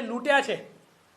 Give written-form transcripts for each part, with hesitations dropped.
લૂંટ્યા છે।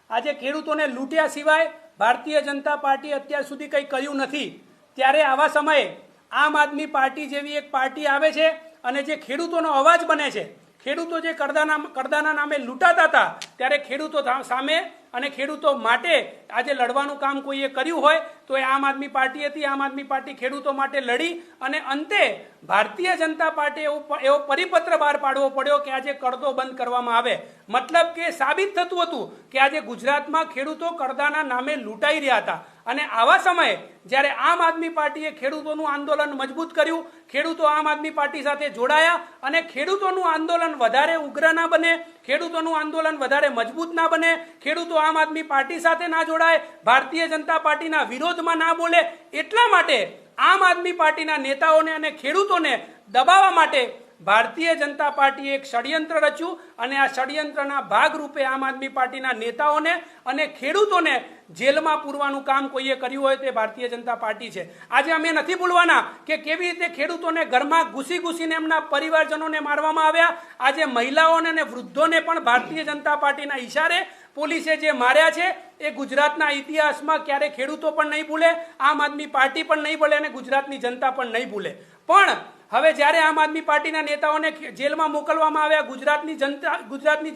આજે ખેડૂતોને લૂંટ્યા સિવાય ભારતીય જનતા પાર્ટી અત્યાર સુધી કંઈ કર્યું નથી। ત્યારે આવા સમયે આમ આદમી પાર્ટી જેવી એક પાર્ટી આવે છે અને જે ખેડૂતોનો અવાજ બને છે। ખેડૂતો જે કરદાના નામે લૂંટાતા હતા ત્યારે ખેડૂતો સામે અને ખેડૂતો માટે આજે લડવાનું કામ કોઈએ કર્યું હોય તો એ આમ આદમી પાર્ટી હતી। આમ આદમી પાર્ટી ખેડૂતો માટે લડી અને અંતે ભારતીય જનતા પાર્ટી એવો પરિપત્ર બહાર પાડવો પડ્યો કે આજે કરદો બંધ કરવામાં આવે। મતલબ કે સાબિત થતું હતું કે આજે ગુજરાતમાં ખેડૂતો કરદાના નામે લૂંટાઈ રહ્યા હતા અને આવા સમયે જ્યારે આમ આદમી પાર્ટીએ ખેડૂતોનું આંદોલન મજબૂત કર્યું, ખેડૂતો આમ આદમી પાર્ટી સાથે જોડાયા અને ખેડૂતોનું આંદોલન વધારે ઉગ્ર ના બને, ખેડૂતોનું આંદોલન વધારે મજબૂત ના બને, ખેડૂતો આમ આદમી પાર્ટી સાથે ના જોડાય, ભારતીય જનતા પાર્ટીના વિરોધમાં ના બોલે, એટલા માટે આમ આદમી પાર્ટીના નેતાઓને અને ખેડૂતોને દબાવવા માટે ભારતીય જનતા પાર્ટીએ એક ષડયંત્ર રચ્યું અને આ ષડયંત્રના ભાગરૂપે આમ આદમી પાર્ટીના નેતાઓને અને ખેડૂતોને જેલમાં પૂરવાનું કામ કોઈએ કર્યું હોય તે ભારતીય જનતા પાર્ટી છે। આજે અમે નથી ભૂલવાના કે કેવી રીતે ખેડૂતોને ઘરમાં ઘૂસીને એમના પરિવારજનોને મારવામાં આવ્યા। આજે મહિલાઓને અને વૃદ્ધોને પણ ભારતીય જનતા પાર્ટીના ઈશારે પોલીસે જે માર્યા છે એ ગુજરાતના ઇતિહાસમાં ક્યારે ખેડૂતો પણ નહીં ભૂલે, આમ આદમી પાર્ટી પણ નહીં ભૂલે અને ગુજરાતની જનતા પણ નહીં ભૂલે। પણ હવે જ્યારે આમ આદમી પાર્ટીના નેતાઓને જેલમાં મોકલવામાં આવ્યા, ગુજરાતની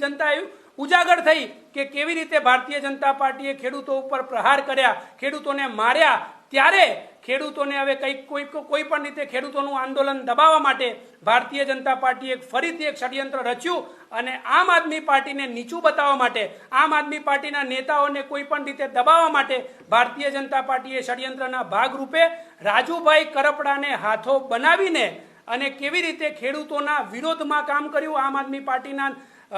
જનતા ઉજાગર થઈ કે કેવી રીતે ભારતીય જનતા પાર્ટીએ ખેડૂતો ઉપર પ્રહાર કર્યા, ખેડૂતોને માર્યા, ત્યારે ખેડૂતોને હવે કોઈ પણ રીતે ખેડૂતોનું આંદોલન દબાવવા માટે ભારતીય જનતા પાર્ટીએ ફરીથી એક ષડયંત્ર રચ્યું અને આમ આદમી પાર્ટીને નીચું બતાવવા માટે, આમ આદમી પાર્ટીના નેતાઓને કોઈ પણ રીતે દબાવવા માટે ભારતીય જનતા પાર્ટીએ ષડયંત્રના ભાગરૂપે રાજુભાઈ કરપડાને હાથો બનાવીને અને કેવી રીતે ખેડૂતોના વિરોધમાં કામ કર્યું, આમ આદમી પાર્ટીના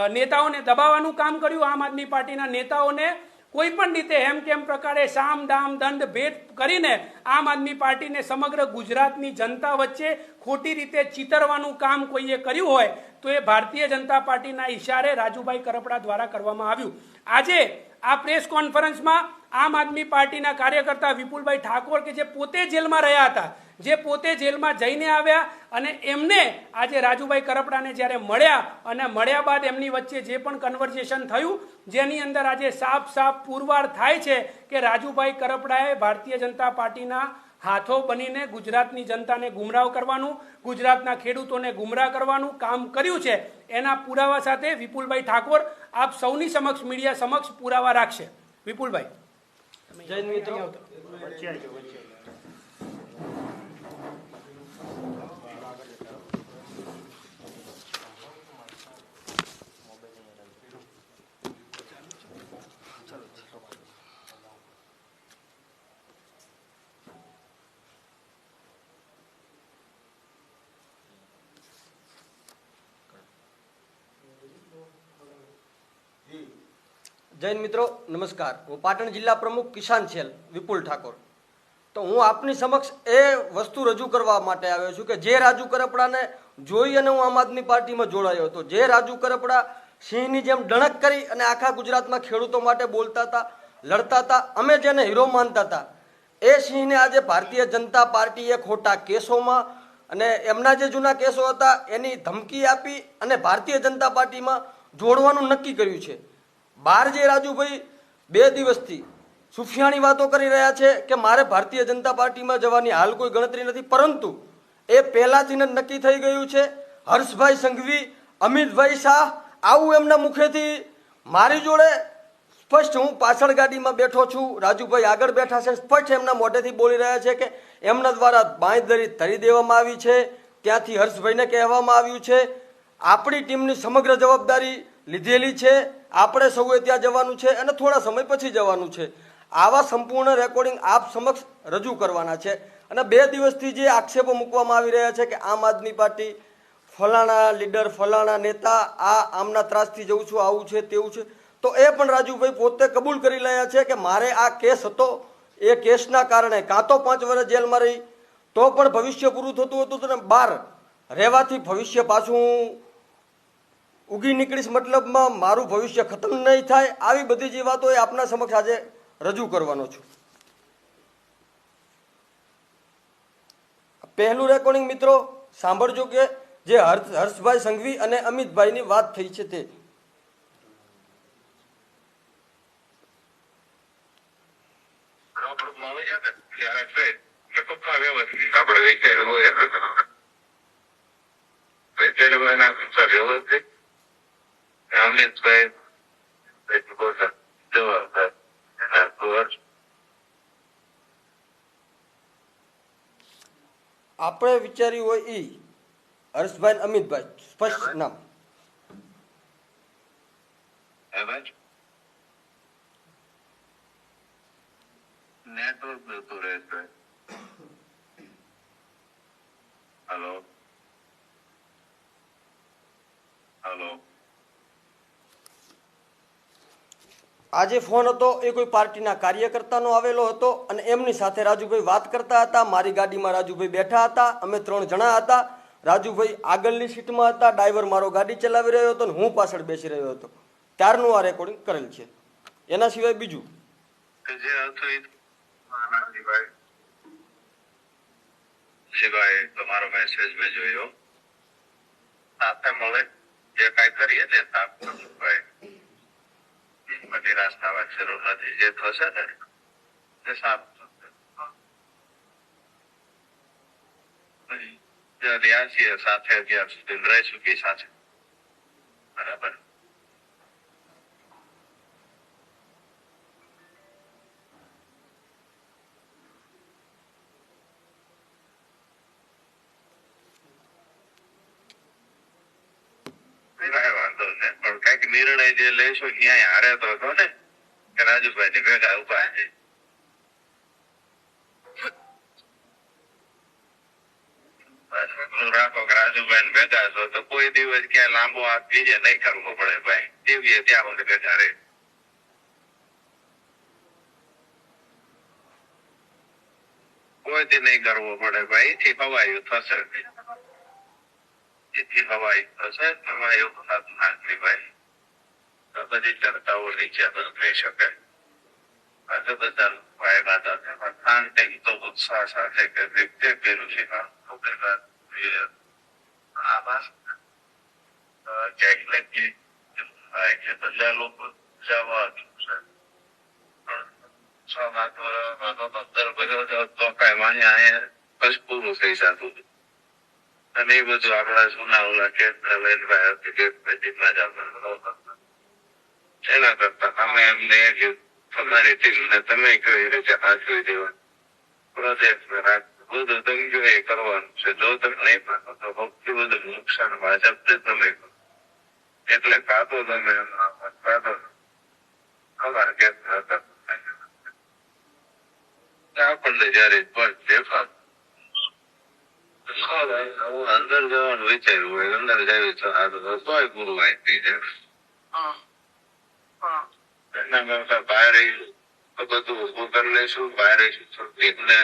નેતાઓને દબાવવાનું કામ કર્યું, આમ આદમી પાર્ટીના નેતાઓને કોઈ પણ રીતે હેમકેમ પ્રકારે સામ દામ દંડ ભેટ કરીને આમ આદમી પાર્ટીને સમગ્ર ગુજરાતની જનતા વચ્ચે ખોટી રીતે ચિતરવાનું કામ કોઈએ કર્યું હોય તો એ ભારતીય જનતા પાર્ટીના ઈશારે રાજુભાઈ કરપડા દ્વારા કરવામાં આવ્યું। આજે આ પ્રેસ કોન્ફરન્સમાં આમ આદમી પાર્ટીના કાર્યકર્તા વિપુલભાઈ ઠાકોર કે જે પોતે જેલમાં રહ્યા હતા, જે પોતે જેલમાં જઈને આવ્યા અને એમને આજે રાજુભાઈ કરપડાને જ્યારે મળ્યા અને મળ્યા બાદ એમની વચ્ચે જે પણ કન્વર્સેશન થયું જેની અંદર આજે સાફ પુરવાર થાય છે કે રાજુભાઈ કરપડાએ ભારતીય જનતા પાર્ટીના હાથો બનીને ગુજરાતની જનતાને ગુમરાહ કરવાનું, ગુજરાતના ખેડૂતોને ગુમરાહ કરવાનું કામ કર્યું છે। એના પુરાવા સાથે વિપુલભાઈ ઠાકોર આપ સૌની સમક્ષ, મીડિયા સમક્ષ પુરાવા રાખશે। વિપુલભાઈ, જય મિત્રો, જૈન મિત્રો નમસ્કાર। હું પાટણ જિલ્લા પ્રમુખ કિસાન સેલ વિપુલ ઠાકોર। તો હું આપની સમક્ષ એ વસ્તુ રજૂ કરવા માટે આવ્યો છું કે જે રાજુ કરપડાને જોઈ અને હું આમ આદમી પાર્ટીમાં જોડાયો હતો, જે રાજુ કરપડા સિંહની જેમ ડણક કરી અને આખા ગુજરાતમાં ખેડૂતો માટે બોલતા હતા, લડતા હતા, અમે જેને હીરો માનતા હતા, એ સિંહને આજે ભારતીય જનતા પાર્ટીએ ખોટા કેસોમાં અને એમના જે જૂના કેસો હતા એની ધમકી આપી અને ભારતીય જનતા પાર્ટીમાં જોડવાનું નક્કી કર્યું છે। બહાર જે રાજુભાઈ 2 દિવસથી સુફિયાણી વાતો કરી રહ્યા છે કે મારે ભારતીય જનતા પાર્ટીમાં જવાની હાલ કોઈ ગણતરી નથી, પરંતુ એ પહેલાથી જ નક્કી થઈ ગયું છે। હર્ષભાઈ સંઘવી, અમિતભાઈ શાહ, આવું એમના મુખેથી મારી જોડે સ્પષ્ટ, હું પાછળ ગાડીમાં બેઠો છું, રાજુભાઈ આગળ બેઠા છે, સ્પષ્ટ એમના મોઢેથી બોલી રહ્યા છે કે એમના દ્વારા બાંયધરી ધરી દેવામાં આવી છે, ત્યાંથી હર્ષભાઈને કહેવામાં આવ્યું છે આપણી ટીમની સમગ્ર જવાબદારી લીધેલી છે, આપણે સૌએ ત્યાં જવાનું છે અને થોડા સમય પછી જવાનું છે। આવા સંપૂર્ણ રેકોર્ડિંગ આપ સમક્ષ રજૂ કરવાના છે અને 2 દિવસથી જે આક્ષેપો મૂકવામાં આવી રહ્યા છે કે આમ આદમી પાર્ટી ફલાણા લીડર, ફલાણા નેતા, આમના ત્રાસથી જઉં છું, આવું છે તેવું છે, તો એ પણ રાજુભાઈ પોતે કબૂલ કરી રહ્યા છે કે મારે આ કેસ હતો, એ કેસના કારણે કાં તો 5 વર્ષ જેલમાં રહી તો પણ ભવિષ્ય પૂરું થતું હતું અને બહાર રહેવાથી ભવિષ્ય પાછું ઉગી નીકળીશ, મતલબમાં મારું ભવિષ્ય ખતમ નહીં થાય। આવી બધી જે વાતો એ આપના સમક્ષ આજે રજૂ કરવાનો છું। પહેલું રેકોર્ડિંગ મિત્રો સાંભળજો કે જે હર્ષભાઈ સંઘવી અને અમિતભાઈની વાત થઈ છે તે વ્યવસ્થિત આપણે વ્યવસ્થિત અમિતભાઈ આપણે વિચાર્યું હોય ઈ હર્ષભાઈ ને અમિતભાઈ સ્પષ્ટ નામ નેટવર્ક જતું રહેશે. હલો હલો આજે ફોન હતો એ કોઈ પાર્ટીના કાર્યકર્તાનો આવેલો હતો અને એમની સાથે રાજુભાઈ વાત કરતા હતા. મારી ગાડીમાં રાજુભાઈ બેઠા હતા, અમે 3 જણા હતા. રાજુભાઈ આગળની સીટમાં હતા, ડ્રાઈવર મારો ગાડી ચલાવી રહ્યો હતો અને હું પાછળ બેસી રહ્યો હતો. ત્યારનું આ રેકોર્ડિંગ કરેલ છે. એના સિવાય બીજું જે હતું સિવાય તમારો મેસેજ મેં જોયો. સાથે મળે જે કાંઈ કરીએ તે બધી રાસ્તામાં જરૂર નથી. જે થશે ને તે સારું થશે. રહ્યા છીએ સાથે અત્યાર સુધી રહી ચૂકી સાથે. બરાબર. વાંધો ને પણ કઈક નિર્ણય જે લેશો ક્યાંય હારે તો હતો ને કે રાજુભાઈ ની ભેગા ઉભા છે. રાખો કે રાજુભાઈ ને ભેગા છો તો કોઈ દિવસ ક્યાં લાંબો હાથ બીજે નહીં કરવો પડે ભાઈ. જેવી ત્યાં સુધી ભેગા રહે. કોઈથી નહીં કરવો પડે ભાઈ. એથી હવાયું થશે. એથી હવાઈ થશે. એમાં એવું થતું નથી ભાઈ. તો બધી ચર્ચાઓ નીચે થઈ શકે. આજે બધા ફાયદા થશે પણ શાંતિ તો ઉત્સાહ સાથે કે વ્યક્તિ કર્યું છે બધા લોકો જવા છે. 6-7 વર્ષમાં તો 15 બધો તો કઈ માન્ય અહીંયા બસ પૂરું થઈ જતું. અને એ બધું આપણા જૂના ઓલા એના કરતા તમે એમને તમારી ટીમને તમે કઈ રીતે હાથવી દેવા પ્રોજેક્ટ બધું તમે જો એ કરવાનું છે. જો તમે નહીં પાકો તો સૌથી બધું નુકસાન ભાજપને તમે કરો. એટલે કાતો તમે કાતો અમારે કેમ આપણને જયારે દેખાત અંદર જવાનું વિચાર્યું હોય અંદર જવી તોય ગુરુ આપી એના કરતા બહાર બધું ઉભું કરી લેશું. બહાર એકને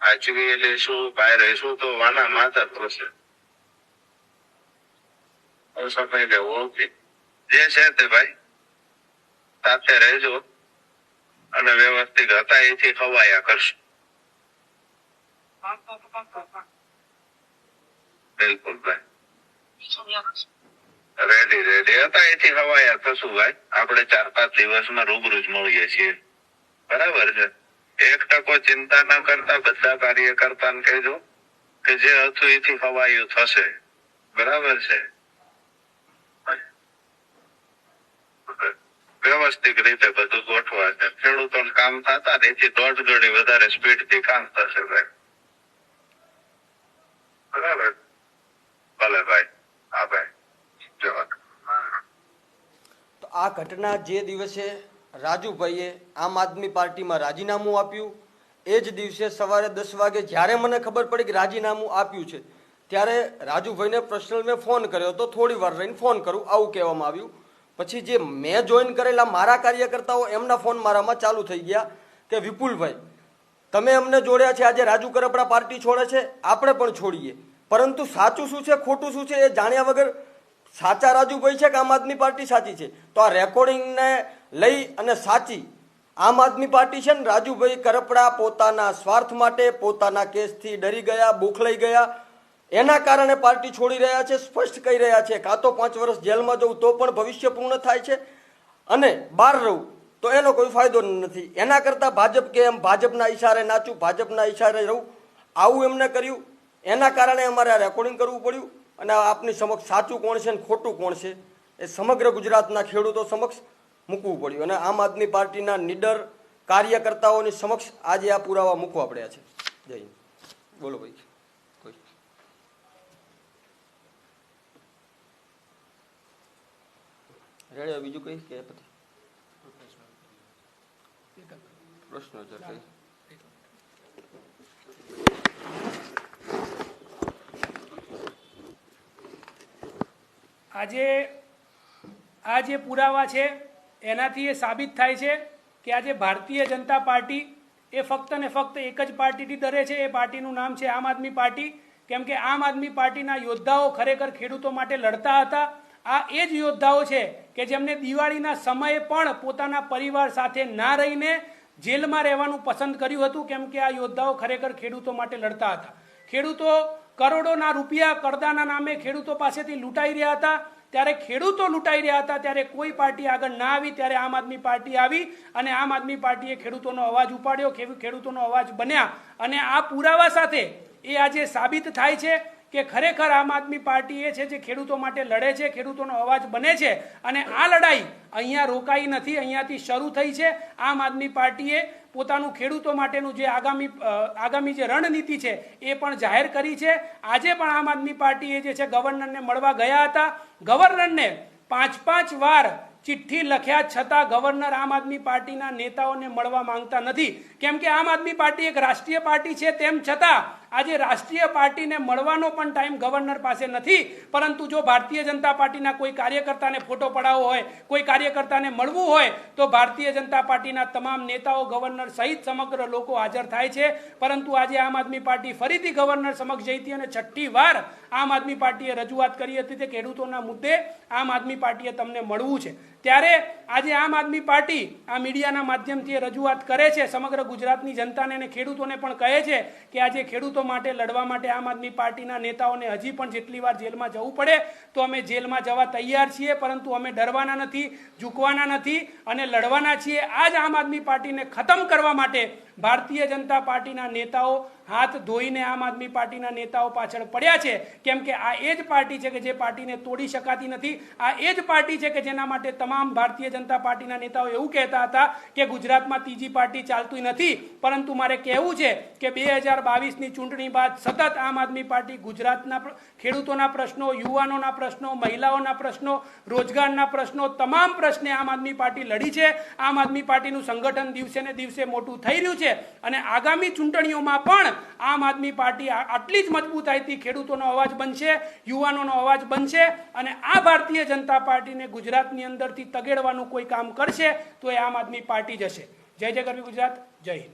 આચવી લેશું. બહાર રહીશું તો વાના માતા થશે. સમય લેવો ઓકે જે છે તે ભાઈ સાથે રહેજો અને વ્યવસ્થિત હતા એથી ખવાયા કરશું. બિલકુલ ભાઈ રેડી હતા એથી હવાયા થશું ભાઈ. આપણે 4-5 દિવસમાં રૂબરૂ જ મળીએ છીએ. બરાબર છે. 1% ચિંતા ના કરતા બધા કાર્યકર્તા ને કહેજો કે જે હતું એથી હવાયું થશે. બરાબર છે. વ્યવસ્થિત રીતે બધું ગોઠવા છે. ખેડૂતોને કામ થતા એથી 1.5 ગણી વધારે સ્પીડ થી કામ થશે ભાઈ. બરાબર. ભલે ભાઈ. હા ભાઈ. જવા તો આ ઘટના જે દિવસે રાજુભાઈએ આમ આદમી પાર્ટીમાં રાજીનામું આપ્યું એ જ દિવસે સવારે 10 વાગે જ્યારે મને ખબર પડી કે રાજીનામું આપ્યું છે ત્યારે રાજુભાઈને પર્સનલ મેં ફોન કર્યો હતો. થોડી વાર રહીને ફોન કરું આવું કહેવામાં આવ્યું. પછી જે મેં જોઈન કરેલા મારા કાર્યકર્તાઓ એમના ફોન મારામાં ચાલુ થઈ ગયા કે વિપુલભાઈ તમે અમને જોડ્યા છે, આજે રાજુ કરપડા પાર્ટી છોડે છે, આપણે પણ છોડીએ. પરંતુ સાચું શું છે ખોટું શું છે એ જાણ્યા વગર સાચા રાજુભાઈ છે કે આમ આદમી પાર્ટી સાચી છે? તો આ રેકોર્ડિંગને લઈ અને સાચી આમ આદમી પાર્ટી છે ને રાજુભાઈ કરપડા પોતાના સ્વાર્થ માટે પોતાના કેસથી ડરી ગયા, બોખલાઈ ગયા, એના કારણે પાર્ટી છોડી રહ્યા છે. સ્પષ્ટ કહી રહ્યા છે કાં તો 5 વર્ષ જેલમાં જવું તો પણ ભવિષ્ય પૂર્ણ થાય છે અને બહાર રહું તો એનો કોઈ ફાયદો નથી. એના કરતાં ભાજપ કે એમ ભાજપના ઈશારે નાચું, ભાજપના ઈશારે રહું, આવું એમને કર્યું. એના કારણે અમારે આ રેકોર્ડિંગ કરવું પડ્યું. અને આપની સમક્ષ સાચું કોણ છે ને ખોટું કોણ છે એ સમગ્ર ગુજરાતના ખેડૂતો સમક્ષ મૂકવું પડ્યું. અને આમ આદમી પાર્ટીના નીડર કાર્યકર્તાઓની સમક્ષ આજે આ પુરાવા મૂકવા પડ્યા છે. જય હિન્દ. બોલો ભાઈ. કોઈ રેડી બીજું કઈ કે પછી પ્રશ્ન છે કઈ? આજે આ જે પુરાવા છે એનાથી એ સાબિત થાય છે કે આજે ભારતીય જનતા પાર્ટી એ ફક્ત ને ફક્ત એક જ પાર્ટીથી ડરે છે. એ પાર્ટીનું નામ છે આમ આદમી પાર્ટી. કેમ કે આમ આદમી પાર્ટીના યોદ્ધાઓ ખરેખર ખેડૂતો માટે લડતા હતા. આ એ જ યોદ્ધાઓ છે કે જેમને દિવાળીના સમયે પણ પોતાના પરિવાર સાથે ના રહીને જેલમાં રહેવાનું પસંદ કર્યું હતું. કેમ કે આ યોદ્ધાઓ ખરેખર ખેડૂતો માટે લડતા હતા. ખેડૂતો કરોડોના રૂપિયા કરદાના નામે ખેડૂતો પાસેથી લૂંટાઈ રહ્યા હતા. ત્યારે ખેડૂતો લૂંટાઈ રહ્યા હતા ત્યારે કોઈ પાર્ટી આગળ ના આવી. ત્યારે આમ આદમી પાર્ટી આવી અને આમ આદમી પાર્ટીએ ખેડૂતોનો અવાજ ઉપાડ્યો, ખેડૂતોનો અવાજ બન્યા. અને આ પુરાવા સાથે એ આજે સાબિત થાય છે કે ખરેખર આમ આદમી પાર્ટી એ છે જે ખેડૂતો માટે લડે છે, ખેડૂતોનો અવાજ બને છે. અને આ લડાઈ અહીંયા રોકાઈ નથી, અહીંયાથી શરૂ થઈ છે. આમ આદમી પાર્ટીએ પોતાનું ખેડૂતો માટેનું જે આગામી જે રણનીતિ છે એ પણ જાહેર કરી છે. આજે પણ આમ આદમી પાર્ટીએ જે છે ગવર્નરને મળવા ગયા હતા. ગવર્નરને 5 વાર ચિઠ્ઠી લખ્યા છતાં ગવર્નર આમ આદમી પાર્ટીના નેતાઓને મળવા માંગતા નથી. કેમ કે આમ આદમી પાર્ટી એક રાષ્ટ્રીય પાર્ટી છે, તેમ છતાં આજે રાષ્ટ્રીય પાર્ટીને મળવાનો પણ ટાઈમ ગવર્નર પાસે નથી. પરંતુ જો ભારતીય જનતા પાર્ટીના કોઈ કાર્યકર્તાને ફોટો પડાવવો હોય, કોઈ કાર્યકર્તાને મળવું હોય તો ભારતીય જનતા પાર્ટીના તમામ નેતાઓ, ગવર્નર સહિત સમગ્ર લોકો હાજર થાય છે. પરંતુ આજે આમ આદમી પાર્ટી ફરીથી ગવર્નર સમક્ષ જઈ હતી અને 6ઠ્ઠી વાર આમ આદમી પાર્ટીએ રજૂઆત કરી હતી કે ખેડૂતોના મુદ્દે આમ આદમી પાર્ટીએ તમને મળવું છે. ત્યારે આજે આમ આદમી પાર્ટી આ મીડિયાના માધ્યમથી રજૂઆત કરે છે, સમગ્ર ગુજરાતની જનતાને અને ખેડૂતોને પણ કહે છે કે આજે ખેડૂતો માટે લડવા માટે આમ આદમી પાર્ટીના નેતાઓને હજી પણ જેટલી વાર જેલમાં જવું પડે તો અમે જેલમાં જવા તૈયાર છીએ. પરંતુ અમે ડરવાના નથી, ઝૂકવાના નથી અને લડવાના છીએ. આ જ આમ આદમી પાર્ટીને ખતમ કરવા માટે ભારતીય જનતા પાર્ટીના નેતાઓ હાથ ધોઈને આમ આદમી પાર્ટીના નેતાઓ પાછળ પડ્યા છે. કેમ કે આ એ જ પાર્ટી છે કે જે પાર્ટીને તોડી શકાતી નથી. આ એ જ પાર્ટી છે કે જેના માટે તમામ ભારતીય જનતા પાર્ટીના નેતાઓ એવું કહેતા હતા કે ગુજરાતમાં ત્રીજી પાર્ટી ચાલતી નથી. પરંતુ મારે કહેવું છે કે 2022ની ચૂંટણી બાદ સતત આમ આદમી પાર્ટી ગુજરાતના ખેડૂતોના પ્રશ્નો, યુવાનોના પ્રશ્નો, મહિલાઓના પ્રશ્નો, રોજગારના પ્રશ્નો, તમામ પ્રશ્ને આમ આદમી પાર્ટી લડી છે. આમ આદમી પાર્ટીનું સંગઠન દિવસે ને દિવસે મોટું થઈ રહ્યું છે અને આગામી ચૂંટણીઓમાં પણ આમ આદમી પાર્ટી આટલી જ મજબૂતાઈથી ખેડૂતોનો અવાજ બનશે, યુવાનોનો અવાજ બનશે. અને આ ભારતીય જનતા પાર્ટીને ગુજરાતની અંદરથી તગેડવાનું કોઈ કામ કરશે તો એ આમ આદમી પાર્ટી જ હશે. જય જય ગરવી ગુજરાત, જય હિન્દ.